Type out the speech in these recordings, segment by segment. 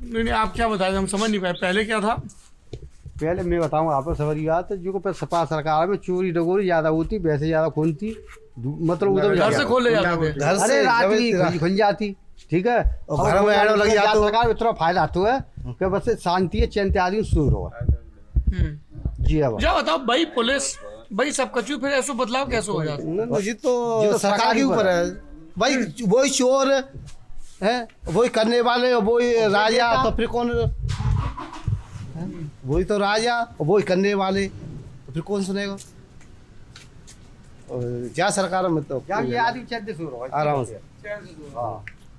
नहीं आप क्या बताए, हम समझ नहीं पाए पहले क्या था। पहले मैं बताऊंगा आपको सवारी बात, जो को सपा सरकार में चोरी डगोरी ज्यादा होती, पैसे ज्यादा खूनती, मतलब उधर घर से खोले जाते थे। घर अरे से रात की खुल जाती, ठीक है, और घर में एड़ो लग जाता तो सरकार में इतना फायदा तो है कि बस शांति है, चैन आदमी शुरू हो जी। अब क्या बताओ भाई, पुलिस भाई सब कचू, फिर ऐसा बदलाव कैसे हो जाता। ये तो सरकार के ऊपर है भाई। वही चोर है, वही करने वाले, वही राजा, तो फिर कौन है? वही तो राजा, वही करने वाले, तो फिर कौन सुनेगा? क्या सरकार में तो क्या ये आदमी चैन से शुरू हो आराम से।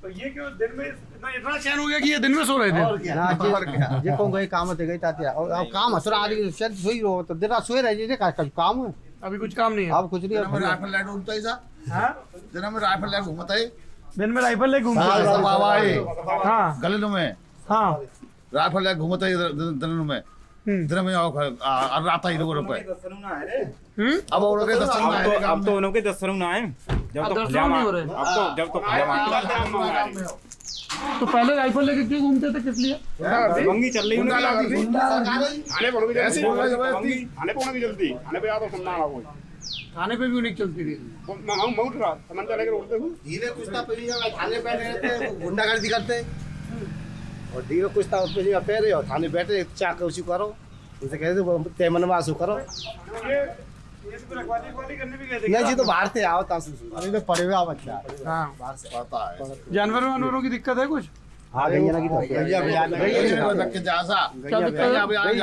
तो ये क्यों दिन में इतना चैन हो गया कि ये दिन में सो रहे थे। ना जे कौन गई काम ते गई ताते, और अब काम हसरा आदमी चैन से सोई रहो, तो दिन रात सोए रहे जे का काम है, अभी कुछ काम नहीं है। अब कुछ नहीं है। राइफल लाइट घूमता है सा, हाँ दिन में राइफल लाइट घूमता है, दिन में राइफल ले घूमते सब हैं। आवाए हाँ गले में हाँ राइफल लाइट घूमता है दिन में, दिन में और रात ही लोगों पे अब और के अब तो उनके 10 ना है। जब तो दर्शन नहीं हो रहे। जब तो तो पहले राइफल लेके क्यों घूमते थे, किस लिए। मंगी चल रही है थाने पे की जल्दी थाने पे तो सुनना कोई थाने पे भी उन्हीं की चलती थी। हम उठ रहा समझ लेकर उठते हूँ धीरे कुछ था पे थाने बैठे रहते, गुंडागर्दी करते, और धीरे कुछ था पे पैरे और थाने बैठे चाक उसी करो, उनसे कहते ते मनवासु करो। नहीं जी तो बाहर से आओ तासु अभी तो पड़े हुए आओ बच्चा। हाँ बाहर से पता है जानवरों वानवरों की दिक्कत है कुछ। हाँ गई ना की तो रख के जा सा क्या दिक्कत है?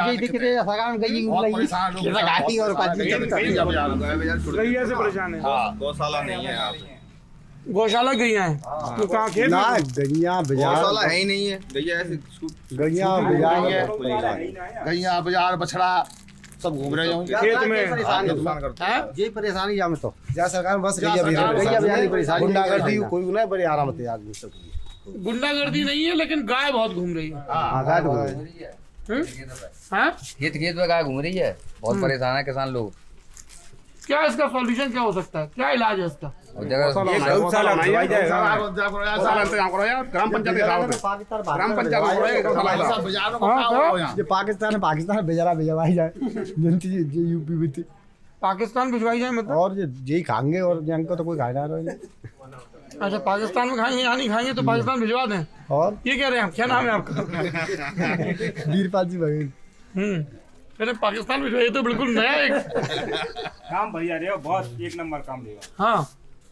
गई दिक्कत है, सरकार गई बहुत परेशान लोग घाटी और गैया से परेशान है। गौशाला नहीं है यहाँ पे। गौशाला गैया है तो कहाँ खेत ना में? गैया बाजार, गौशाला है ही नहीं है, गैया ऐसे गैया बाजार गैया बाजार बछड़ा सब घूम रहे हैं खेत में नुकसान करते हैं। ये परेशानी जा में तो जा सरकार बस जा गैया सरकार गैया गैया बाजार की परेशानी गुंडागर्दी कोई नहीं, बड़े आराम से आदमी सब। गुंडागर्दी नहीं है, लेकिन गाय बहुत घूम रही है। हाँ गाय तो हाँ खेत खेत में गाय घूम रही है, बहुत परेशान है किसान लोग। क्या इसका सॉल्यूशन क्या हो सकता है, क्या इलाज है इसका। और जगह गौशाला बनाई जाएगा। इंतजाम करो यार, ग्राम पंचायत के हिसाब से ग्राम पंचायत में करो गौशाला सब बाजारों को क्या हुआ यहाँ ये पाकिस्तान बेचारा भेजवाई जाए जनती ये यूपी में थी, पाकिस्तान भिजवाई जाए मतलब। और ये यही खाएंगे और जंग तो कोई खाए ना रहे। अच्छा पाकिस्तान में खाएंगे, यहाँ नहीं खाएंगे तो पाकिस्तान भिजवा दें, और ये कह रहे हैं आप। क्या नाम है आपका। वीरपाल जी बघेल। अरे पाकिस्तान भिजवाइए तो बिल्कुल नया एक। काम बढ़िया रहेगा, बहुत एक नंबर काम देगा। हाँ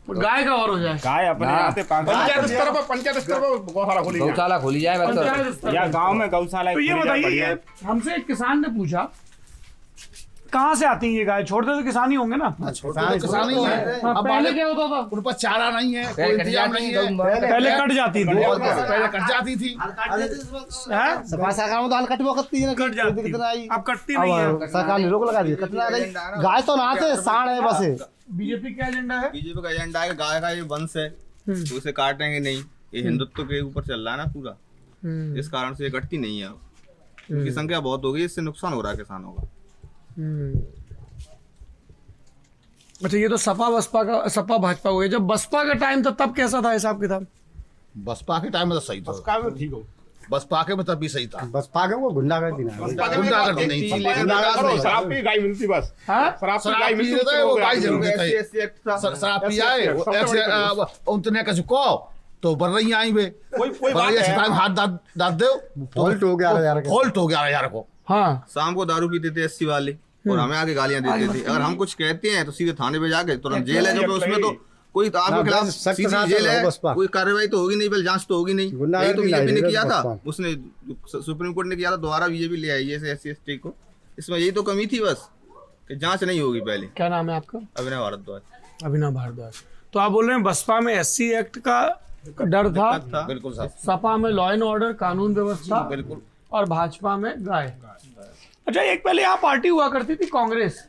गाय का और हो जाए। गाय अपने यहाँ पे पंचायत स्तर पर गौशाला खोली जाए। गौशाला खोली जाए बस। पंचायत स्तर या पर। गांव में गौशाला। तो ये बताइए, हमसे एक किसान ने पूछा कहाँ से आती है ये गाय, छोड़ते तो किसान ही होंगे ना। किसान ही है। हाँ, अब पहले क्या होता था, उन पर चारा नहीं है, कोई इंतजाम नहीं है, पहले कट जाती थी। पहले कट जाती थी। हैं? सपा सरकार में तो हाल कटवा करती है ना, कट जाती कितना आई अब कटती नहीं है। अब सरकार ने रोक लगा दी, कटना रही गाय तो नहाते साढ़ है बस। बीजेपी का एजेंडा है। बीजेपी का एजेंडा है गाय का ये वंश है तो उसे काटेंगे नहीं, ये हिंदुत्व के ऊपर चल रहा है ना पूरा, इस कारण से ये कटती नहीं है। अब इनकी संख्या बहुत हो गई, इससे नुकसान हो रहा है किसानों का। अच्छा ये तो सपा बसपा का, सपा भाजपा हो गया। जब बसपा का टाइम था तब कैसा था हिसाब किताब। बसपा के टाइम में तो सही था, ठीक हो बसपा के में तब भी सही था। बस पागे वो गुंडागर्दी ना गुंडागर्दी नहीं थी, लेकिन शराब पी गाय मिलती बस। हाँ शराब पी शराब गाय पी मिलती लेता है वो गाय जरूर SC देता है। शराब पी आए सबसे बड़ी ऐसे उतने का चुको तो बढ़ रही आई वे कोई बात है। टाइम हाथ दाद दो फॉल्ट हो गया यार। फॉल्ट हो गया यार को। हाँ शाम को दारू पीते थे SC वाले और हमें आगे गालियां देते थे। अगर हम कुछ कहते हैं तो सीधे थाने पे जाके तुरंत जेल है, जो उसमें तो कोई आपके खिलाफ सख्त सीधी शासन जेल हो है, बसपा। कोई कार्रवाई तो होगी नहीं, पहले जांच तो होगी नहीं। यही तो बीजेपी ने किया था, उसने सुप्रीम कोर्ट ने किया था, दोबारा बीजेपी ले आई है SC ST को। इसमें यही तो कमी थी बस कि जांच नहीं होगी पहले। क्या नाम है आपका। अभिनव भारद्वाज। अभिनव भारद्वाज। तो आप बोल रहे हैं बसपा में SC एक्ट का डर था, बिल्कुल साहब, सपा में लॉ एंड ऑर्डर कानून व्यवस्था, बिल्कुल। और भाजपा में गाय। अच्छा एक पहले यहाँ पार्टी हुआ करती थी कांग्रेस,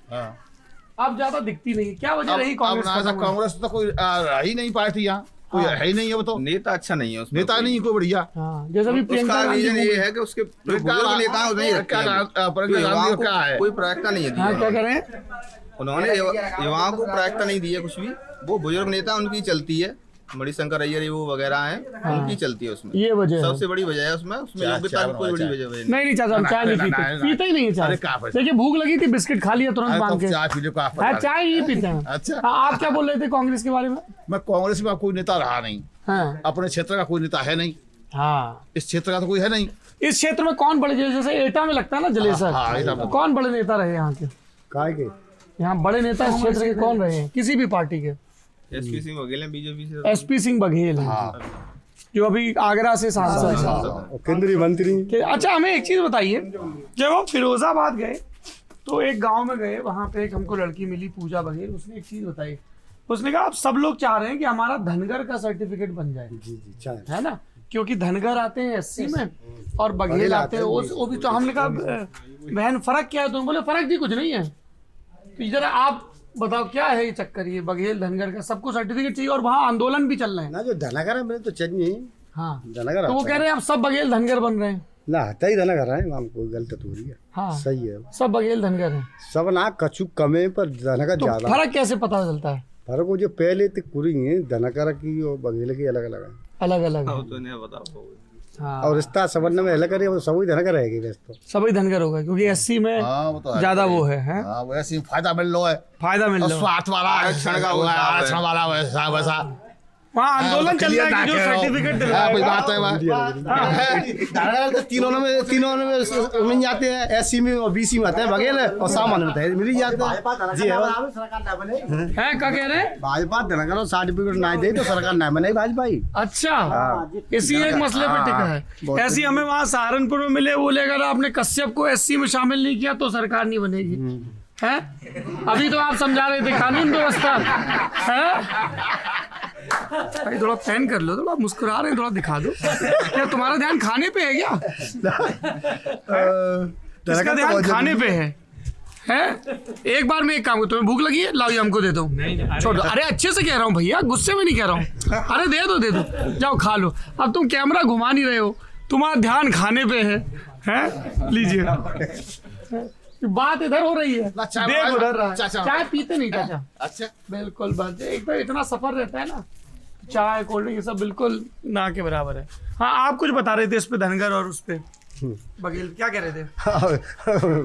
अब ज्यादा दिखती नहीं, क्या वजह रही कांग्रेस खत्म होने की? कांग्रेस तो कोई रह ही नहीं पार्टी यहाँ, कोई है ही नहीं है। वो तो नेता अच्छा नहीं है उसमें, नेता नहीं कोई बढ़िया। हाँ जैसे भी प्रियंका उसका गांधी रीजन ये को- है कि उसके जो बुजुर्ग नेता हैं उन्हें ही रखते हैं। प्रियंका गांधी को क्या है, कोई प्राथमिकता नहीं है दी हाँ क्या है। कह रहे हैं। उन्होंने युवाओं को प्राथमिकता नहीं दी है कुछ भी, वो बुजुर्ग नेता उनकी चलती है। मणिशंकर अय्यर वो वगैरह हैं, उनकी चलती है उसमें। ये वजह है। सबसे बड़ी वजह है उसमें योग्यता की कोई बड़ी वजह नहीं। नहीं चाचा, हम चाय नहीं पीते, पीते ही नहीं है चाय। देखिए भूख लगी थी, बिस्किट खा लिया तुरंत मांग के। चाय पी लो, हाँ, चाय ही पीते हैं। अच्छा। हाँ, आप क्या बोल रहे थे कांग्रेस के बारे में? मैं कांग्रेस में कोई नेता रहा नहीं, हाँ अपने क्षेत्र का कोई नेता है नहीं, हाँ। इस क्षेत्र का तो कोई है नहीं। इस क्षेत्र में कौन बड़े, जैसे एटा में लगता है ना जलेसर, हाँ, एटा में। तो कौन बड़े नेता रहे यहाँ के? काय के यहाँ बड़े नेता इस क्षेत्र के कौन रहे हैं किसी भी पार्टी के? एसपी सिंह बघेल हैं बीजेपी से। एसपी सिंह बघेल हैं, जो अभी आगरा से सांसद हैं। और केंद्रीय मंत्री। अच्छा, हमें एक चीज बताइए, जब हम फिरोजाबाद गए तो एक गांव में गए, वहां पे एक हमको लड़की मिली पूजा बघेल, उसने एक चीज बताई। उसने कहा आप सब लोग चाह रहे हैं कि हमारा धनगर का सर्टिफिकेट बन जाए, जी चाहे है ना, क्योंकि धनगर आते हैं एससी में और बघेल आते हैं वो भी। तो हमने कहा बहन फर्क क्या है? तुम बोले फर्क जी कुछ नहीं है। तो इधर आप बताओ क्या है ये चक्कर, ये बघेल धनगर का सबको सर्टिफिकेट चाहिए और वहाँ आंदोलन भी चल रहे हैं ना, जो धनगर है मेरे तो चाहिए। हाँ, धनगर तो वो कह रहे हैं आप सब बघेल धनगर बन रहे हैं। ना हता ही धनगर है, वहाँ कोई गलत हो रही है। हाँ, सही है, सब बघेल धनगर हैं। सब ना कछु कमे पर धनगर तो ज्यादा। फर्क कैसे पता चलता है? फर्क वो जो पहले तक कुरी है धनगर की और बघेल की अलग अलग है। अलग अलग हाँ, है। तो नहीं बताओ। हाँ, और रिश्ता संबंध में अलग करे, वो सभी धनगर रहेगी वैसे तो। सभी धनगर होगा क्योंकि एससी में हाँ, वो तो है। ज्यादा वो है, हैं? हाँ, वैसे ही फायदा मिल रहा है, फायदा मिल और रहा है। स्वार्थ वाला आरक्षण का वो हिसाब है। आरक्षण वाला वैसा वैसा वहाँ आंदोलन चल रहा है कि जो सर्टिफिकेट कोई बात है धनगर तो तीनों में मिल जाते हैं, एससी में और बीसी में आते हैं बघेल, और सामान्य में मिल ही जाते हैं। जी है, क्या कह रहे हैं? भाजपा धनगर और सर्टिफिकेट ना दे तो सरकार ना बने भाजपा ही। अच्छा, इसी एक मसले पे टिका है। ऐसी हमें वहाँ सहारनपुर में मिले, बोले अगर आपने कश्यप को एससी में शामिल नहीं किया तो सरकार नहीं बनेगी, है? अभी तो आप समझा रहे थे कानून व्यवस्था, है? भाई थोड़ा फैन कर लो, थोड़ा मुस्कुरा रहे हैं, थोड़ा दिखा दो। क्या तुम्हारा ध्यान खाने पे है क्या? इसका ध्यान खाने पे है। एक बार में एक काम करो, तुम्हें भूख लगी है, लाओ ये हमको दे दो, छोड़ दो। अरे अच्छे से कह रहा हूँ भैया, गुस्से में नहीं कह रहा हूँ। अरे दे दो, जाओ खा लो। अब तुम कैमरा घुमा नहीं रहे हो, तुम्हारा ध्यान खाने पे है? लीजिए, बात इधर हो रही है, देख उधर रहा है। चाय पीते नहीं चाचा? अच्छा, बिल्कुल बात। एक तो इतना सफर रहता है ना, चाय कोल्ड ड्रिंक ये सब बिल्कुल ना के बराबर है। हाँ, आप कुछ बता रहे थे इस पे धनगर और उस पे बघेल, क्या कह रहे थे?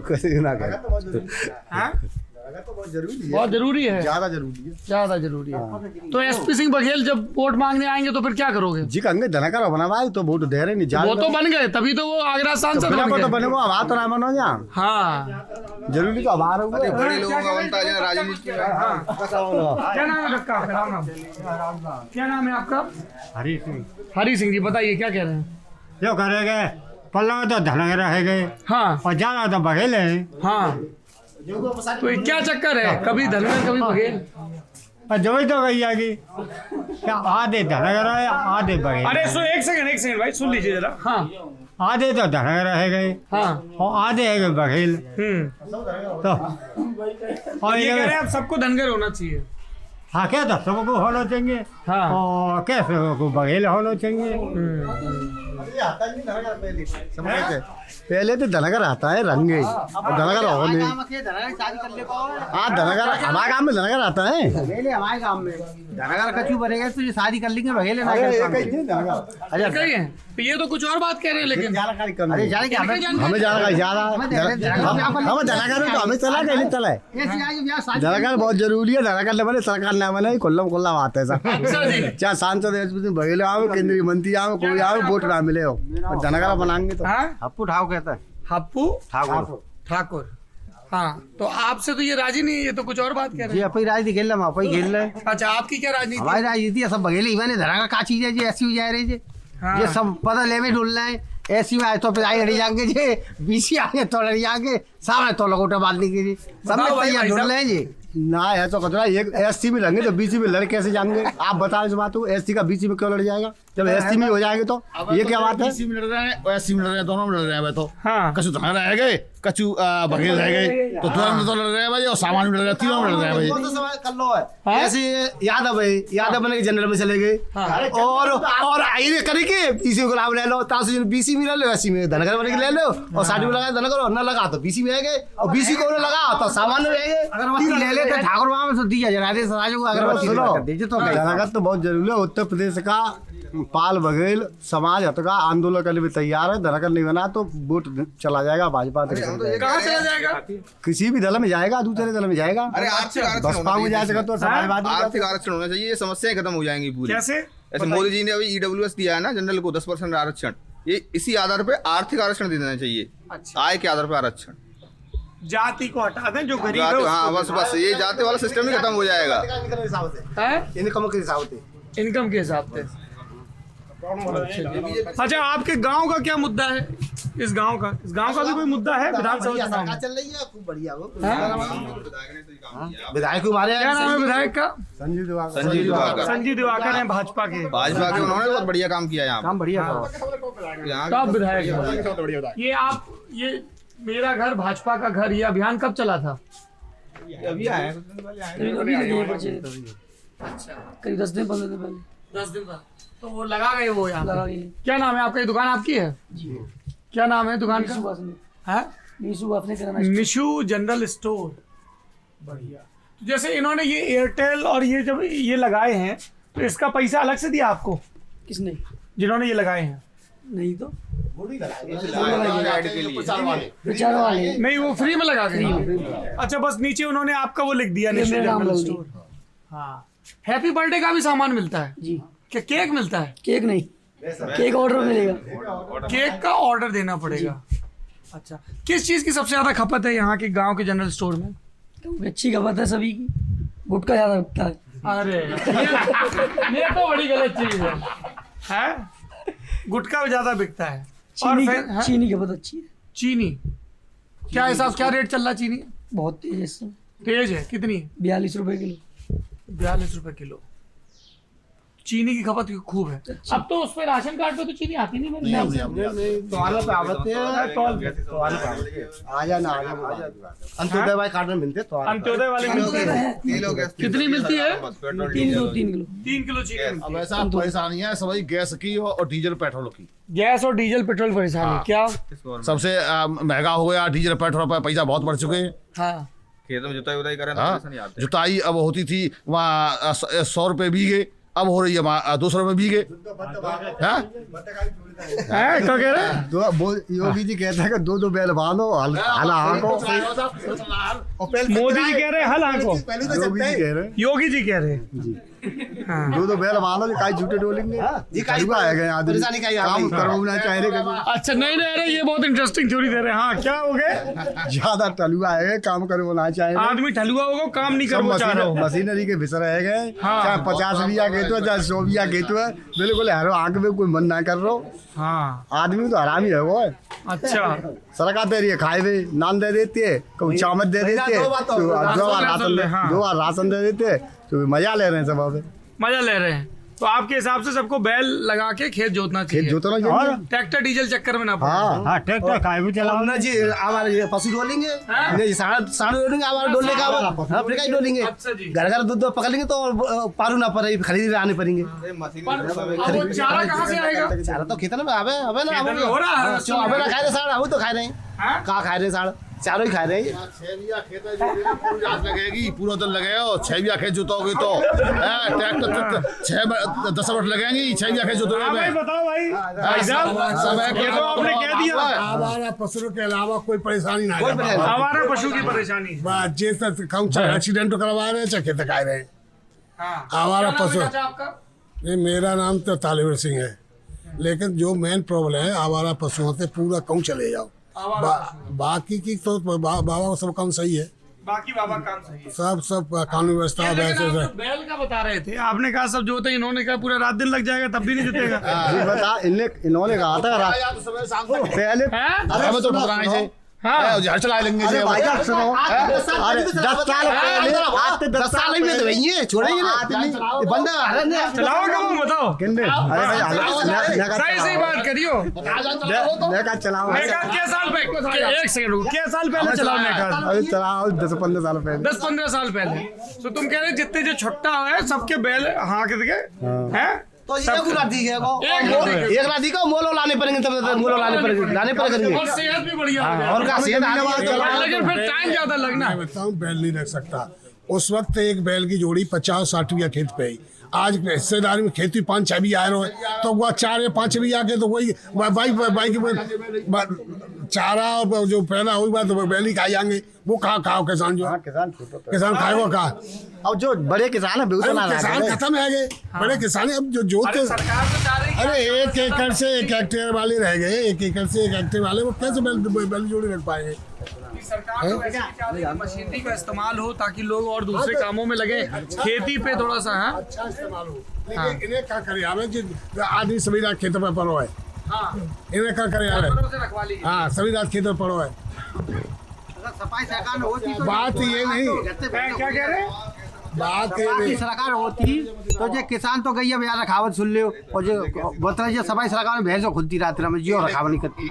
कैसे ना करे, हाँ? तो बहुत जरूरी है, बहुत जरूरी है, ज्यादा जरूरी है, ज्यादा जरूरी है। तो एसपी सिंह बघेल जब वोट मांगने आएंगे तो फिर क्या करोगे? जी कहेंगे धनगर बना भाई तो वोट दे रहे नहीं, वो तो बन गए, तभी तो वो आगरा सांसद बन तो गए। बने को आवाज तो ना बनो यहाँ। हाँ, जरूरी तो आवाज हो अरे बड़े लोगों का बनता है राजनीति में। क्या नाम है आपका? क्या नाम है आपका? हरी सिंह हरी सिंह जी, बताइए क्या कह रहे हैं? जो करेंगे पल्ला तो धनगर रहेंगे हाँ और ज्यादा तो बघेल है। हाँ, तो ये क्या चक्कर है, कभी धनगर कभी बघेल? और जो तो गई जाएगी क्या, आधे धनगर है आधे बघेल। अरे एक सेकंड भाई, सुन लीजिए जरा। हाँ आधे तो धनगर रह गए हाँ, और आधे है बघेल। तो और ये कह रहे हैं आप सबको धनगर होना चाहिए। हाँ, क्या तो सबको होना चाहिए। हाँ, और कैसे को बघेल होना चाहिए। पहले तो धनगर आता है रंगे और धनगर हो नहीं। हाँ, धनगर हमारे गाँव में धनगर आता है, हमारे गाँव में धनगर कछु बनेगा तो ये शादी कर लेंगे बघेल। अच्छा कही है, तो ये तो कुछ और बात कह रहे हैं, लेकिन अरे जाने क्या हमें जाना ज्यादा हम धनगर तो हमें चला नहीं चला है। धनगर बहुत जरूरी है, धनगर बने सरकार न बने कोल्ला बात है सर। अच्छा जी, चाहे सांसद बघेल आओ, केंद्रीय मंत्री आओ, कोई आओ, वोट ना मिले हो, धनगर बनाएंगे तो। हप्पू ठाव कहता है, हप्पू ठाकुर ठाकुर। हाँ, तो आपसे तो ये राजी नहीं है, ये तो कुछ और बात कह रहे जी अपनी राजनीति खेल रहे, हम अपनी खेल रहे हैं। अच्छा, आपकी क्या राजनीति? हमारी राजनीति है सब बघेल ही बने, धनगर का चीज है जी, ऐसी जा रही है। हाँ। ये सब पता लेवे ढूंढ रहे हैं, ऐसी में आए तो फिर आई हड़ी जाएंगे जी, बीसी आए तो लड़ी जाएंगे, सामने तो लगोटा बांध लेंगे जी, सब में तैयार ढूंढ रहे हैं जी। ना है तो कतरा एक एससी में लड़ेंगे तो बीसी में लड़ कैसे जाएंगे? आप बताओ इस बात को, एससी का बीसी में क्यों लड़ जाएगा? जब 80 में हो जाएंगे तो ये क्या बात है? 80 मिनट रहे और 80 मिनट रहे, दोनों मिनट रहे तो हाँ कछु धना रह गए, कछु बघेल रह गए, तो तुरंत तो लड़ रहे भाई, और सामान मिल रहे, तीनों मिल रहे भाई। वो तो समय कर लो है ऐसे यादव है, यादव बने के जनरल में चले गए और आईने करेंगे पीसी को गुलाब ले लो, तासु बीसी में ले लो, 80 में धनगर बने के ले लो, और 60 में लगा धनगर, और न लगा तो बीसी में रहेंगे, और बीसी को न लगा तो सामान्य रहेंगे। अगरबत्ती ले लेते ठाकुर बाबा में तो दिया जला दे समाज को अगरबत्ती कर दीजिए तो धनागत तो बहुत जरूरी है। उत्तर प्रदेश का पाल बघेल समाज हतका आंदोलन करने में तैयार है। धनगर नहीं बना तो वोट चला जाएगा भाजपा तक। कहाँ चला जाएगा? किसी भी दल में जाएगा, दूसरे दल में जाएगा। अरे आर्थिक आरक्षण बसपा में जाएगा तो समाजवादी आर्थिक आरक्षण होना चाहिए, ये समस्याएं खत्म हो जाएंगी पूरी। कैसे? ऐसे मोदी जी ने अभी ईडब्ल्यूएस दिया है ना जनरल को 10% आरक्षण, ये इसी आधार पे आर्थिक आरक्षण दे देना चाहिए। अच्छा। आय के आधार पे आरक्षण, जाति को हटा दें, जो गरीब है जाति, उसको हाँ बस बस ये जाति वाला सिस्टम ही खत्म हो जाएगा। है? इनकम के हिसाब से, इनकम के हिसाब से। अच्छा, आपके गांव का क्या मुद्दा है? इस गांव का भी कोई मुद्दा है विधानसभा चुनाव में? चल रही है खूब बढ़िया वो हाँ? विधायक हमारे क्या नाम है विधायक का? संजीव दिवाकर, संजीव दिवाकर हैं भाजपा के। उन्होंने बहुत बढ़िया काम किया यहाँ काम बढ़िया यहाँ टॉप विधायक है। ये मेरा घर भाजपा का घर, ये अभियान कब चला था? अभी आए करीब 10 दिन 15 दिन पहले। 10 दिन बाद तो वो लगा गए वो यहाँ पे। क्या नाम है आपका? ये दुकान आपकी है? जी। क्या नाम है दुकान का? है निशु अपने किराना निशु जनरल स्टोर। बढ़िया। तो जैसे इन्होंने ये एयरटेल और ये जब ये लगाए हैं तो इसका पैसा अलग से दिया आपको? किसने? जिन्होंने ये लगाए हैं? नहीं तो प्रचार वाले नहीं, वो फ्री में लगा गए। अच्छा, बस नीचे उन्होंने आपका वो लिख दिया निशु जनरल स्टोर। हाँ, हैप्पी बर्थडे का भी सामान मिलता है? जी। क्या केक मिलता है? केक नहीं, केक ऑर्डर मिलेगा। केक का ऑर्डर देना पड़ेगा। अच्छा, किस चीज की सबसे ज्यादा खपत है यहाँ के गांव के जनरल स्टोर में? अच्छी खपत है सभी की, गुटखा ज्यादा बिकता है। अरे ये तो बड़ी गलत चीज है? गुटखा भी ज्यादा बिकता है। और फिर चीनी की खपत अच्छी है। चीनी क्या हिसाब, क्या रेट चल रहा है चीनी? बहुत तेज है इस समय। तेज है? कितनी? 42 रुपए किलो। 42 रुपए किलो चीनी की खपत खूब है। अब तो उस पे राशन कार्ड पे तो चीनी आती नहीं मेरे ख्याल से। आ जाना अंत्योदय वाले कार्ड में मिलते तो अंत्योदय वाले मिलते हैं। कितनी मिलती है? 3 किलो 3 किलो चीनी। अब ऐसा परेशानी है सभी गैस की और डीजल पेट्रोल की। गैस और डीजल पेट्रोल परेशानी क्या? सबसे महंगा हो गया डीजल पेट्रोल पर, पैसा बहुत बढ़ चुके हैं। हाँ, खेतों में जुताई उताई करें हाँ, जुताई अब होती थी वहाँ 100 रुपए बीघे, अब हो रही है वहाँ 200 रुपए बीघे। क्या कह रहे? योगी जी कहते हैं कि 2 बैल बांधो हल हाँको। मोदी जी कह रहे हैं हल हाँको। योगी जी कह रहे हैं। योगी जी कह रहे हैं। 2 बैल बांधो, काई झूठे डोलेंगे। आएगा आदमी काम करवाना चाह रहे। अच्छा, नहीं नहीं, अरे ये बहुत इंटरेस्टिंग थ्योरी दे रहे हैं। हाँ, क्या हो गए? ज्यादा टलुआ है, काम करवाना चाह रहे। आदमी ठलुआ होगा, काम नहीं करना चाह रहा हो। मशीनरी के भिसर रह गए। हाँ। चाहे 50 बिया के तो चाहे 100 बिया के तो बिल्कुल हरो आंख में कोई मन ना कर रो। हाँ, आदमी तो हरामी है वो। अच्छा, सरकार दे रही है, खाए हुए नान दे देती है, कभी चावल दे देती है, 2 बार राशन दे देते हैं, तो मजा ले रहे हैं सब। अब मजा ले रहे हैं। तो आपके हिसाब से सबको बैल लगा के खेत जोतना चाहिए? खेत जोतना चाहिए। ट्रैक्टर डीजल चक्कर में ना पड़े। हाँ, ट्रैक्टर खाए भी चलाओ ना जी। हमारे पशु डोलेंगे, नहीं साढ़े डोलेंगे, हमारे डोलने का अपने का ही डोलेंगे। अच्छा जी। घर दूध पकड़ेंगे तो पारू ना पड़े, खरीद आने पड़ेंगे। अब वो चारा कहाँ से आएगा? चारा तो खेतन में आवे ना, हो रहा है। अबे ना खाए रहे साढ़, अभी तो खाए रहे हैं। कहाँ खाए रहे साढ़, चारों ही खाए रहे हैं। 6 बिया खेत लगेगी, पूरा दिन लगेगा। 6 बिया खेत जोतोगे तो ट्रैक्टर 10 मिनट लगेंगी 6 बिया खेत जोतोगे में। बताओ भाई साहब, ये तो आपने कह दिया। आवारा पशुओं के अलावा कोई परेशानी ना है। हमारा पशु की परेशानी एक्सीडेंट करवा रहे हैं, चाहे खेत खाए रहे हैं। आवारा पशु। नहीं, मेरा नाम तो तालिवर सिंह है, लेकिन जो मेन प्रॉब्लम है आवारा पशुओं से पूरा कहूँ चले जाओ। बाकी की तो बाबा सब काम सही है। बाकी बाबा काम सही है। सब कानून व्यवस्था वैसे आप तो बैल का बता रहे थे, आपने कहा सब जोते, इन्होंने कहा पूरा रात दिन लग जाएगा तब भी नहीं जुटेगा। बता, इन्होंने कहा था पहले हैं? हमें तो ठुकराने से हाँ। झाड़ चला लेंगे अरे जे भाई साहब सुनो, अरे 10 साल पहले आज से 10 साल में तो वही है, छोड़ेंगे ना बंदा हरन है। चलाओ क्या वो बताओ। किन्ने अरे भाई सही सही बात करियो। मैं का चलाओ नेकाद क्या साल पहले, एक सेकंड रुको, क्या साल पहले चलाओ नेकाद? अरे चलाओ 10-15 साल पहले। 10-15 साल पहले। तो तुम कह रहे जितने जो छुट्टा है सबके बैल हाँक के हैं? तो ये एक राती है को एक एक राती का मोलो लाने पड़ेंगे, तब मोलो लाने पड़ेंगे और सेहत भी बढ़िया और का सेहत लेकिन फिर टाइम ज्यादा लगना। मैं बताऊं, बैल नहीं रख सकता। उस वक्त एक बैल की जोड़ी 50-60 बीघा खेत पे ही। आज हिस्सेदारी में खेती 5-6 भी आए रहे, तो वह 4 या 5 भी आके तो वही बाइक चारा और जो पैदा हुई बात तो बैल ही खाई जाएंगे। वो खाओ किसान, जो किसान खाएगा कहा। अब जो बड़े किसान है किसान खत्म है गए, बड़े किसान अब जो जोते। अरे 1 एकड़ से 1 हेक्टेयर वाले रह गए, 1 एकड़ से 1 हेक्टेयर वाले वो कैसे बैल जोड़ी रख पाएंगे? सरकार तो वैसे भी चाह रही है कि मशीनरी का इस्तेमाल हो ताकि लोग और दूसरे कामों में लगे, खेती पे थोड़ा सा है अच्छा इस्तेमाल हो। लेकिन इन्हें क्या करे आवे जी, आदमी सभी रात खेतों में पड़ो है। इन्हें क्या करे आवे? हाँ, सभी रात खेतों में पड़ो है। सफाई सरकार होती तो बात ये नहीं, क्या कह रहे हैं? बात ये नहीं। सरकार होती तो जो किसान तो गई बेचारा रखावत सुन लियो, और जो बोतल जो सफाई सरकार में भैंसों खुलती रात में जियो रखावत नहीं करती।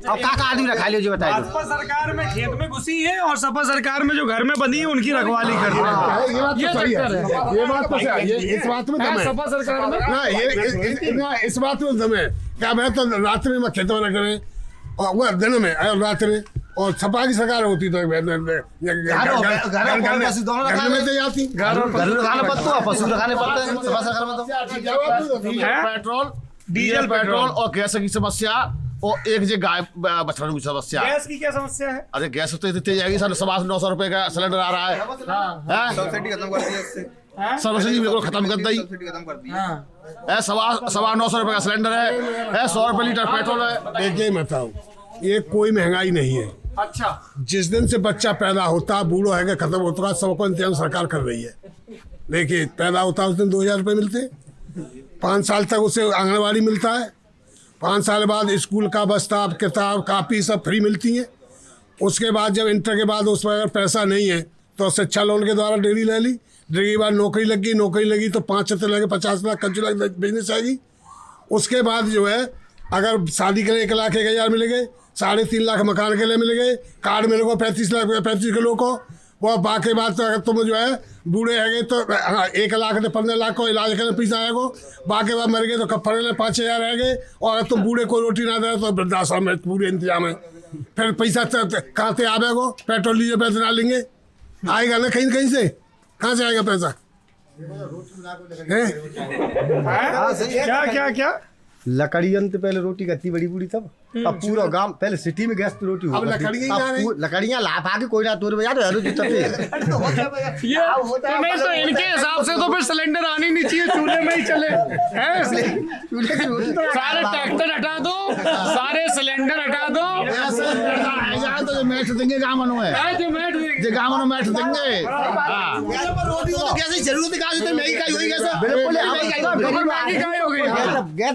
अब का आदमी रखा लियो जो बताइए। सपा सरकार में खेत में घुसी है और सपा सरकार में जो घर में बनी है उनकी रखवाली करते हैं। ये बात तो सही है, ये बात तो सही है, इस बात में दम है। सपा सरकार में ना ये इस बात में दम है। क्या मैं तो रात्रि में खेतों में करें और वो दिन में रात में, और सपा की सरकार होती तो घर में तो जाती, घर रखाने पड़ता है, पशु रखाने पड़ते हैं सफा सरकार में तो। पेट्रोल डीजल पेट्रोल और गैस की समस्या और एक जो गाय बछड़ों की समस्या। गैस की क्या समस्या है? अरे गैस तो इतनी जाएगी, 900 रुपए का सिलेंडर आ रहा है। सब्सिडी खत्म कर दी इससे, सब्सिडी बिल्कुल खत्म कर दी। सब्सिडी खत्म कर दी। 900 रुपए का सिलेंडर है, 100 रुपए लीटर पेट्रोल है। एक ये बताऊं, ये कोई महंगाई नहीं है। अच्छा, जिस दिन से बच्चा पैदा होता बूढ़ो है खत्म होता सबको इंतजाम सरकार कर रही है। देखिए पैदा होता उस दिन 2000 रुपये मिलते, 5 साल तक उसे आंगनबाड़ी मिलता है, 5 साल बाद स्कूल का बस्ता किताब कापी सब फ्री मिलती हैं। उसके बाद जब इंटर के बाद उस पर अगर पैसा नहीं है तो शिक्षा लोन के द्वारा डिग्री ले ली, डिग्री के बाद नौकरी लगी तो 5 से लगे 50 लाख कच्चे लाख बिजनेस आएगी। उसके बाद जो है अगर शादी के लिए 1 लाख 1,000 मिल गए, 3.5 लाख मकान के लिए मिल गए, कार्ड मिल गए 35 लाख 35 किलो को। वो बाकी बात तो अगर तुम जो है बूढ़े है तो हाँ 1 लाख से 15 लाख को इलाज करने पैसा आएगा, बाकी बात मर गए तो कफन 5,000 रह गए। और अगर तुम बूढ़े को रोटी ना दे तो वृद्धाश्रम में पूरे इंतजाम है। फिर पैसा कहाँ से आवेगा? पेट्रोल डीजल पैसे ना लेंगे, आएगा ना कहीं से, कहाँ से आएगा पैसा? क्या लकड़ियन तो पहले रोटी कत्ती बड़ी बूढ़ी तब, अब पूरा गांव पहले सिटी में गैस तो रोटी अब लकड़ियां ला के कोई ना तोड़ बजा रहे ये तो नहीं तो इनके हिसाब से तो फिर सिलेंडर आनी नहीं चाहिए, चूल्हे में ही चले हैं। सारे ट्रैक्टर हटा दो, सारे सिलेंडर हटा दो, तो जो मैट देंगे गाँव है, जो गाँव में मैट देंगे। रोटी को तो कैसे जरूरत है, कहा महंगी काई होगी कैसे? महंगी हो गई। गैस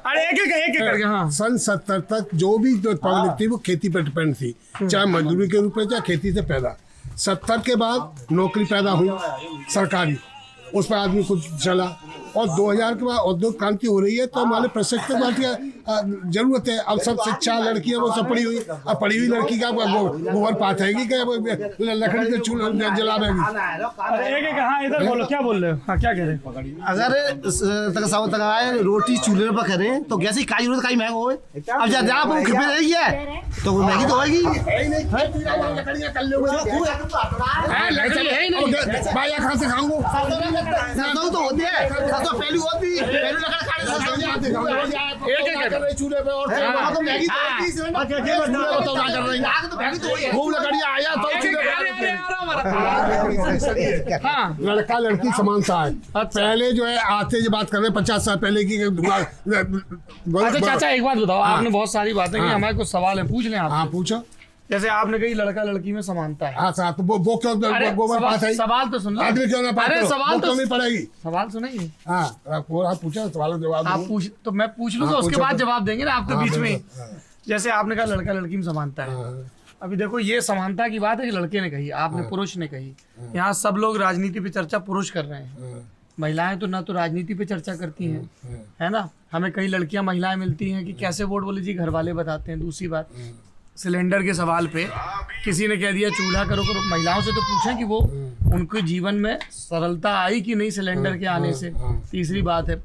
अरे एक करके हाँ। सन 70 तक जो भी पब्लिक थी वो खेती पर डिपेंड थी, चाहे मजदूरी के रूप में चाहे खेती से पैदा। 70 के बाद नौकरी पैदा हुई सरकारी, उस पर आदमी कुछ चला। और 2000 के बाद औद्योगिक क्रांति हो रही है तो हमारे प्रशिक्षित की जरूरत है। अब सब शिक्षा लड़कियां वो सब पढ़ी हुई, अब पढ़ी हुई लड़की का गोबर पाथेगी क्या, लकड़ी के चूल्हा जलावेगी? हाँ इधर बोलो, क्या बोल रहे हो? हाँ क्या कह रहे हैं? अगर रोटी चूल्हे पर करें तो गैस की काई जरूरत काई महंगा होए। अब जहाँ पर खिपे रही है तो वो महंगी तो होगी। कहाँ से खाऊंगा? तो होती है तो पहली होती पहले लकड़ खाने चूल्हे पे और खूब लकड़ियाँ आया तो लड़का लड़की समानता है। पहले जो है आते जो बात कर रहे 50 साल पहले की। अच्छा चाचा एक बात बताओ, आपने बहुत सारी बातें की, हमारे कुछ सवाल है, पूछ लें आप। हाँ पूछो। जैसे आपने कही लड़का लड़की में समानता है। हाँ साथ वो क्यों गोबर पास है? सवाल तो सुन लो। आदमी क्यों ना पाते? अरे सवाल तो नहीं पड़ेगी। सवाल सुनेंगे? हाँ पूछा सवाल जवाब आप पूछ तो मैं पूछ लूंगा, उसके बाद जवाब देंगे ना आप तो बीच में। जैसे आपने कहा लड़का लड़की में समानता है, अभी देखो ये समानता की बात है कि लड़के ने कही, आपने पुरुष ने कही। यहाँ सब लोग राजनीति पे चर्चा पुरुष कर रहे हैं, महिलाएं तो ना तो राजनीति पे चर्चा करती हैं, है ना। हमें कई लड़कियां महिलाएं मिलती हैं कि कैसे वोट, बोले जी घर वाले बताते हैं। दूसरी बात, सिलेंडर के सवाल पे किसी ने कह दिया चूल्हा करो करो, महिलाओं से तो पूछें कि वो उनके जीवन में सरलता आई कि नहीं सिलेंडर के आने से। तीसरी बात है,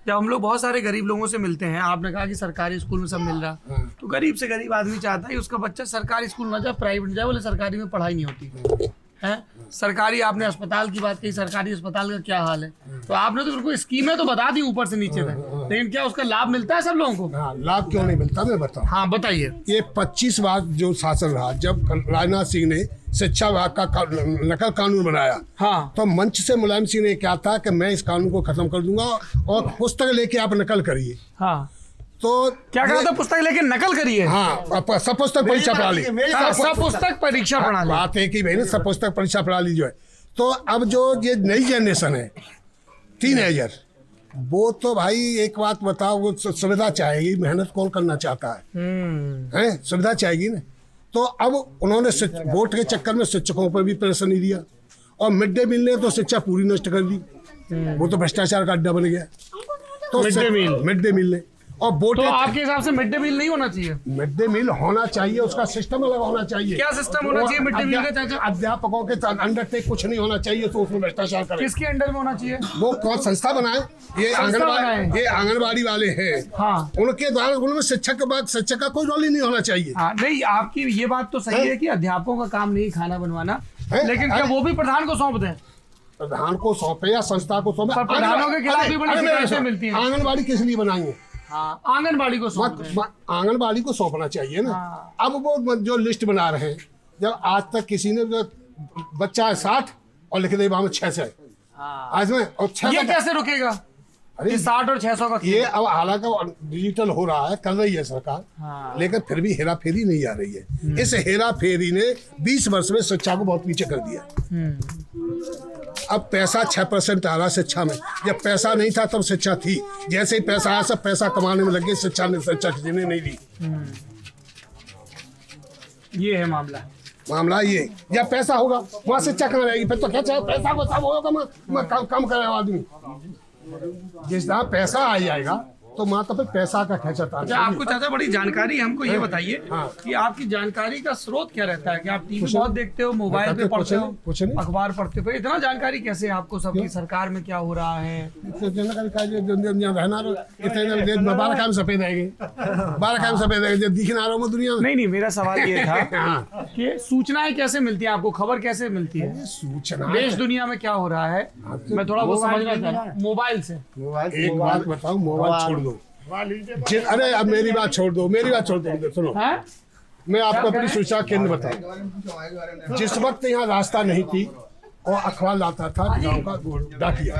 जब हम लोग बहुत सारे गरीब लोगों से मिलते हैं, आपने कहा कि सरकारी स्कूल में सब मिल रहा, तो गरीब से गरीब आदमी चाहता है कि उसका बच्चा सरकारी स्कूल ना जाए, प्राइवेट जाए। बोले सरकारी में पढ़ाई नहीं होती है। सरकारी, आपने अस्पताल की बात कही, सरकारी अस्पताल का क्या हाल है, तो आपने तो बिल्कुल स्कीमें तो बता दी ऊपर से नीचे तक, लेकिन क्या उसका लाभ मिलता है सब लोगों को? हाँ, लाभ क्यों नहीं मिलता मैं बताऊँ। हाँ बताइए। ये 25 बार जो शासन रहा, जब राजनाथ सिंह ने शिक्षा विभाग का नकल कानून बनाया, हाँ, तो मंच से मुलायम सिंह ने क्या था कि मैं इस कानून को खत्म कर दूंगा और पुस्तक लेके आप नकल करिए। हाँ, तो क्या कहा था? पुस्तक लेके नकल करिए। हाँ, सब पुस्तक परीक्षा प्रणाली, सब पुस्तक परीक्षा प्रणाली, बात एक ही भाई ना, सब पुस्तक परीक्षा प्रणाली जो है। तो अब जो ये नई जनरेशन है, टीनेजर, वो तो भाई एक बात बताओ, वो सुविधा चाहेगी, मेहनत कौन करना चाहता है, सुविधा चाहेगी ना। तो अब उन्होंने वोट के चक्कर में शिक्षकों पर भी प्रेशर नहीं दिया, और मिड डे मील ने तो शिक्षा पूरी नष्ट कर दी, वो तो भ्रष्टाचार का अड्डा बन गया। तो मिड डे मील ने, और वोट तो आपके हिसाब से मिड डे मील नहीं होना चाहिए? मिड डे मील होना चाहिए, उसका सिस्टम अलग होना चाहिए। क्या सिस्टम होना चाहिए मिड डे मील का चाचा? अध्यापकों के अंडरटेक कुछ नहीं होना चाहिए, तो उसमें भ्रष्टाचार करें। किसके अंडर में होना चाहिए? वो कौन संस्था बनाए? ये आंगनबाड़ी वाले हैं, हाँ, उनके द्वारा, उनमें शिक्षक के बाद शिक्षक का कोई रोल ही नहीं होना चाहिए। हाँ, नहीं, आपकी ये बात तो सही है कि अध्यापकों का काम नहीं खाना बनवाना, लेकिन क्या वो भी प्रधान को सौंप दें? प्रधान को सौंपे या संस्था को सौंपे, प्रधानों के खिलाफ भी बड़ी शिकायतें मिलती हैं। आंगनबाड़ी किस लिए बनाएंगे? हाँ, आंगनबाड़ी को आंगनबाड़ी को सौंपना चाहिए ना। अब वो जो लिस्ट बना रहे हैं, जब आज तक किसी ने बच्चा है 60 और लिख दे वहां में 600, आज में और 600 ये कैसे रुकेगा? अरे 60 और 600 का ये अब हालांकि डिजिटल हो रहा है, कर रही है सरकार, लेकिन फिर भी हेरा फेरी नहीं आ रही है। इस हेरा फेरी ने 20 वर्ष में शिक्षा को बहुत पीछे कर दिया। अब पैसा 6% आ रहा शिक्षा में, जब पैसा नहीं था तब शिक्षा थी, जैसे ही पैसा आया सब पैसा कमाने में लगे, शिक्षा किसी ने नहीं दी। ये है मामला ये, जब पैसा होगा वहाँ शिक्षा कहाँ रहेगी? फिर तो क्या चाहिए, पैसा को सब होगा, कम करे आदमी। जिस तरह पैसा आ जाएगा तो वहाँ तो फिर पैसा का खर्चा। अच्छा, आपको चाचा बड़ी जानकारी है, हमको ये बताइए कि आपकी जानकारी का स्रोत क्या रहता है? कि आप टीवी बहुत देखते हो, मोबाइल पे पढ़ते हो, अखबार पढ़ते हो, इतना जानकारी कैसे है आपको सबकी सरकार में क्या हो रहा है? नहीं नहीं, मेरा सवाल ये था कि सूचनाएं कैसे मिलती है आपको, खबर कैसे मिलती है? सूचना देश दुनिया में क्या हो रहा है, मैं थोड़ा वो समझना चाहता हूँ। मोबाइल से एक बात बताऊँ, मोबाइल छोड़ दो। अरे अब मेरी बात छोड़ दो, सुनो, मैं आपको अपनी सूचना केंद्र बताऊं। जिस वक्त यहाँ रास्ता नहीं थी और अखबार लाता था गांव का डाकिया,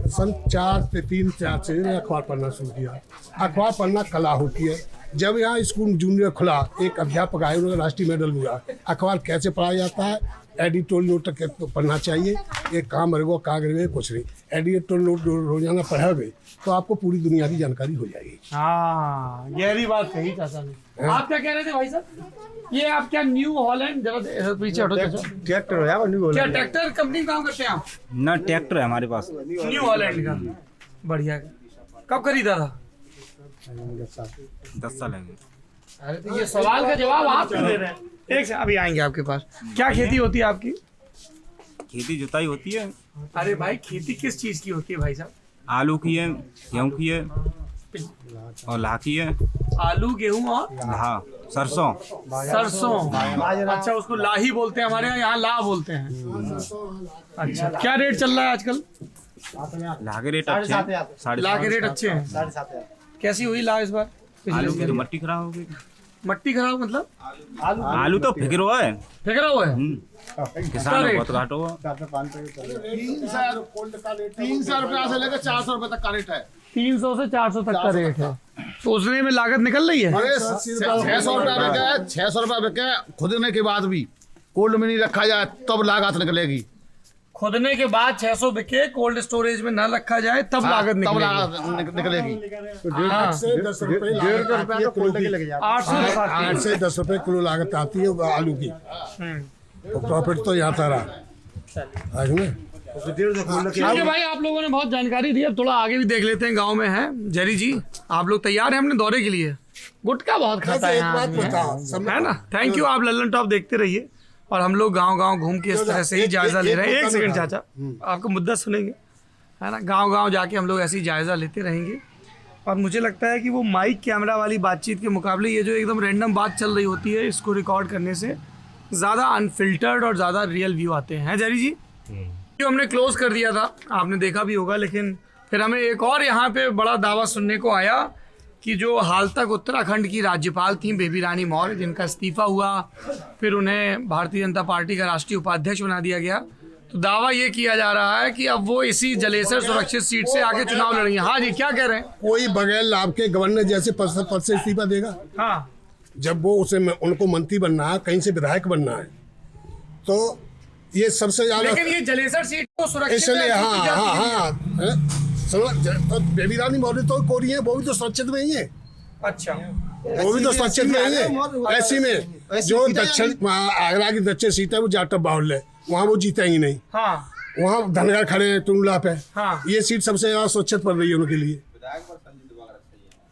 सन 3-4 से अखबार पढ़ना शुरू किया। अखबार पढ़ना कला होती है। जब यहाँ स्कूल जूनियर खुला, एक अध्यापक आए, उन्होंने राष्ट्रीय मेडल मिला। अखबार कैसे पढ़ाया जाता है, एडिटोरियल नोट तो पढ़ना चाहिए, ये काम रहेगा कागज कुछ नहीं। एडिटोरियल नोट रोजाना पढ़ोगे तो आपको पूरी दुनिया की जानकारी हो जाएगी। हाँ, गहरी बात कही चाचा ने। आप क्या कह रहे थे भाई साहब? ये आप क्या न्यू हॉलैंड, जरा पीछे हटो चाचा। ट्रैक्टर है न्यू हॉलैंड? क्या ट्रैक्टर कंपनी काम करते हैं आप? ना, ट्रैक्टर है हमारे पास, न्यू हॉलैंड का। बढ़िया। कब खरीदा था? 10 साल है। अरे तो ये सवाल का जवाब आप क्यों दे रहे हैं? एक से अभी आएंगे आपके पास। क्या खेती होती है आपकी? खेती जुताई होती है। अरे भाई, खेती किस चीज की होती है भाई साहब? आलू की है, गेहूं की है और लाह की है। आलू, गेहूं और लाह, सरसों। अच्छा, उसको लाही बोलते हैं, हमारे यहाँ लाह बोलते हैं। अच्छा, क्या रेट चल रहा है आजकल? लाह के रेट अच्छे हैं। लाह के रेट अच्छे हैं। 7.5 कैसी हुई लाह इस बार? आलू की तो मट्टी खराब हो गई। मट्टी खराब मतलब? आलू तो फिक्र हुआ है, किसान बहुत घाट हुआ। 300 रुपया से लेकर 400 रुपए तक का रेट है। 300 से 400 तक का रेट है, तो उसने में लागत निकल रही है। अरे 600 रुपया बिके, 600 रुपया बिके खुदने के बाद भी कोल्ड में नहीं रखा जाए तब लागत निकलेगी। खोदने के बाद 600 बिके, कोल्ड स्टोरेज में न रखा जाए तब लागत तब निकलेगी। लागत निकलेगी। तो 8 से 10 रुपए लागत आती है किलो की। 8 से 10 रुपए किलो लागत आती है आलू की। तो प्रॉफिट तो यहाँ था रहा आज में। ठीक है भाई, आप लोगों ने बहुत जानकारी दी। अब थोड़ा आगे भी देख लेते हैं, गांव में है जेरी जी, आप लोग तैयार हैं अपने दौरे के लिए? गुटखा बहुत खाता है एक बात यहाँ, बता, है ना? Thank you. आप लल्लन टॉप देखते रहिए और हम लोग गांव घूम के इस तरह से ही जायजा ले रहे हैं। एक सेकंड चाचा, आपका मुद्दा सुनेंगे, है ना? गांव जाके हम लोग ऐसे ही जायजा लेते रहेंगे। और मुझे लगता है कि वो माइक कैमरा वाली बातचीत के मुकाबले ये जो एकदम रैंडम बात चल रही होती है, इसको रिकॉर्ड करने से ज़्यादा अनफिल्टर्ड और ज़्यादा रियल व्यू आते हैं जेरी जी। जो हमने क्लोज कर दिया था, आपने देखा भी होगा, लेकिन फिर हमें एक और यहाँ पे बड़ा दावा सुनने को आया कि जो हाल तक उत्तराखंड की राज्यपाल थी बेबी रानी मौर्य, जिनका इस्तीफा हुआ, फिर उन्हें भारतीय जनता पार्टी का राष्ट्रीय उपाध्यक्ष बना दिया गया, तो दावा ये किया जा रहा है कि अब वो इसी जलेसर सुरक्षित सीट से आगे चुनाव लड़ेंगे। हाँ जी, क्या कह रहे हैं? कोई बगैर लाभ के गवर्नर जैसे पद से इस्तीफा देगा? हाँ, जब वो उनको मंत्री बनना है, कहीं से विधायक बनना है, तो ये सबसे ज्यादा। लेकिन ये जलेसर सीट को सुरक्षित इसलिए हाँ तो बेबी रानी मौर्य तो कोरी है, वो भी तो सुरक्षित में ही है। अच्छा, वो भी तो सुरक्षित में ही है। ऐसी में जो दक्षिण आगरा की दक्षिण सीट है वो जाटव बाहुल्य है, वहाँ वो जीतेंगी नहीं। हाँ, वहाँ धनगर खड़े हैं टुंडला पे। हाँ, ये सीट सबसे ज्यादा सुरक्षित पड़ रही है उनके लिए।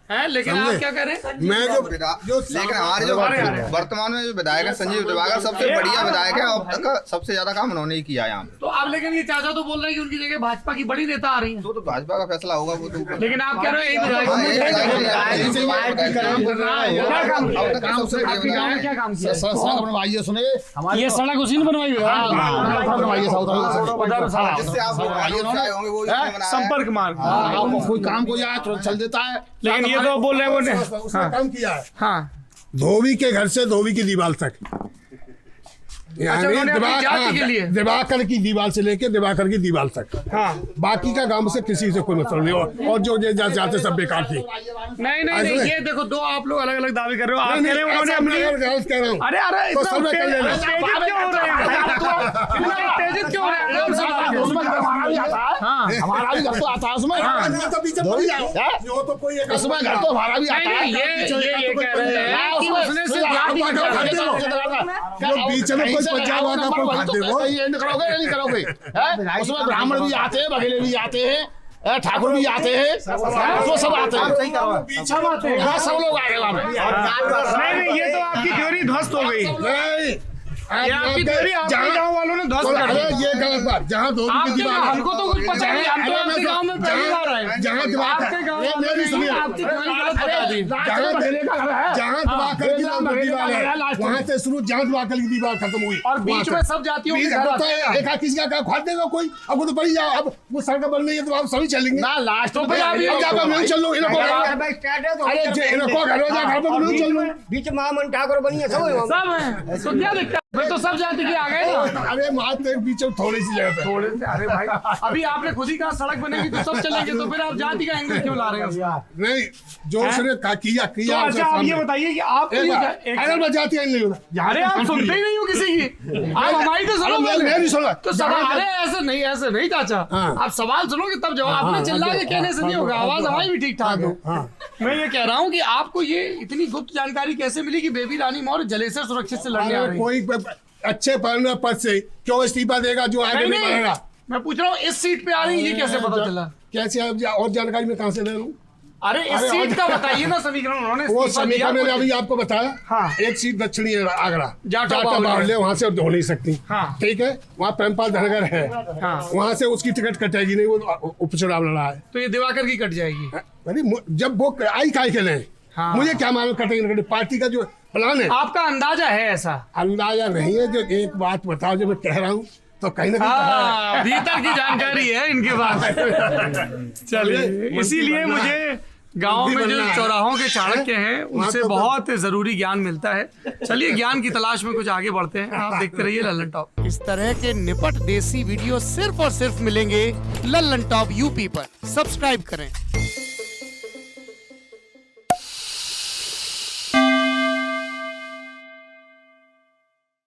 है, लेकिन आप क्या कह रहे हैं? मैं जो लेकिन हमारे जो वर्तमान में जो विधायक है संजीव दिवाकर सबसे बढ़िया विधायक है, अब तक सबसे ज्यादा काम उन्होंने ही किया यहाँ पे। तो आप, लेकिन ये चाचा तो बोल रहे हैं कि उनकी जगह भाजपा की बड़ी नेता आ रही है। तो भाजपा का फैसला होगा वो तो। लेकिन आप कह रहे हो क्या काम किया? सड़क बनवाई है, सुने ये सड़क उसी ने बनवाई है, बनवाई है जिससे आप होंगे वो संपर्क मार्ग। आपको कोई काम को जाए तुरंत चल देता है। लेकिन ये तो बोल रहे हैं उसने काम किया है। हाँ, धोबी के घर से धोबी की दीवार तक, यानी उन्होंने अपनी जाति के लिए। दिवाकर की दीवार से लेके दिवाकर की दीवार तक। हाँ, बाकी का गांव से किसी से कोई मतलब नहीं। और जो जाते सब बेकार थी। नहीं, ये देखो, दो आप लोग अलग अलग दावे कर रहे हो। आप कह रहे हो उन्होंने अपनी, कह रहा हूँ अरे तो सब कर लेना। उत्तेजित क्यों हो रहे हैं? उत्तेजित क्यों हो रहे हैं? हमारा भी घर तो आता है उसमें। जो तो कोई उसमें घर तो हमारा भी आता है। ये कह रहे हैं कि उसने सिर्फ बीच में कोई पंजाब वाला को खाते हो, ये नहीं करोगे, ये नहीं करोगे। उसमें ब्राह्मण भी आते हैं, बघेले भी आते हैं, ठाकुर भी आते हैं, उसमें सब आते हैं, सब लोग आए वहाँ में। नहीं, ये तो आपकी थ्योरी ध्वस्त हो गई। नहीं आपकी थ्योरी आपके गाँव वालों ने ध्वस्त कर दी। ये गलत बात। जहाँ धोबी की दीवार, हमको तो कुछ पता नहीं, हम तो आपके गाँव में पहली बार आए। जहाँ आपके गाँव में आपकी थ्योरी गलत बता दी। जहाँ दिवाकर की दीवार है, वहाँ से शुरू जहाँ दिवाकर की दीवार खत्म हुई, और बीच में सब जातियों के घर आते हैं। एक किसी का खाद देगा कोई, अब वो तो बढ़ी जाओ। अब वो सड़क बन रही है तो आप सभी चलेंगे ना लास्ट तो फिर आप ये मैं चल लो। बीच महामन ठाकुर बनी है, सब है, तो क्या दिक्कत? फिर तो सब जाति के आ गए ना। अरे मात्र तो बीच में थोड़ी सी जगह पे। थोड़े से, अरे भाई, अभी आपने खुद ही कहा सड़क बनेगी तो सब चलेंगे, तो फिर आप जाति का एंगल क्यों ला रहे हो? नहीं, जो उसने किया तो अच्छा, आप ये बताइए कि आप जाती है नहीं। अरे आप सुनते ही नहीं हो किसी की, आप हमारी तो सुनो। नहीं सुना तो सवाल, अरे ऐसे नहीं चाचा, आप सवाल सुनोगे तब जवाब। आपने चिल्ला के कहने से नहीं होगा, आवाज हमारी भी ठीक ठाक है। मैं ये कह रहा हूँ कि आपको ये इतनी गुप्त जानकारी कैसे मिली कि बेबी रानी मौर्य जलेसर सुरक्षित से लड़ने आ रही है? कोई अच्छे पद से क्यों इस्तीफा देगा जो आगे नहीं बढ़ेगा? मैं पूछ रहा हूँ इस सीट पे आ रही है, ये कैसे पता चला? कैसे और जानकारी में कहाँ से ले लूँ? अरे इस सीट का बताइए ना समीकरण। उन्होंने वो समीकरण मैंने अभी आपको बताया। हाँ, एक सीट दक्षिणी है आगरा, जाटा बाहुल्य, वहाँ से हो नहीं सकती। हाँ, ठीक है, वहाँ प्रेमपाल धनगर है। हाँ, वहाँ से उसकी टिकट कटेगी नहीं, वो उपचुनाव लड़ा है। तो ये दिवाकर की कट जाएगी। अरे जब वो आई काय के ले, मुझे क्या मालूम कटेगी। पार्टी का जो प्लान है, आपका अंदाजा है ऐसा? अंदाजा नहीं है। जो एक बात बताओ, जो मैं कह रहा हूँ तो कहीं ना कहीं भीतर की जानकारी है इनके पास। चलिए, इसीलिए मुझे गांव में जो चौराहों के चाणक्य हैं उनसे बहुत जरूरी ज्ञान मिलता है। चलिए, ज्ञान की तलाश में कुछ आगे बढ़ते हैं। आप देखते रहिए लल्लन टॉप। इस तरह के निपट देसी वीडियो सिर्फ और सिर्फ मिलेंगे लल्लन टॉप यूपी पर। सब्सक्राइब करें।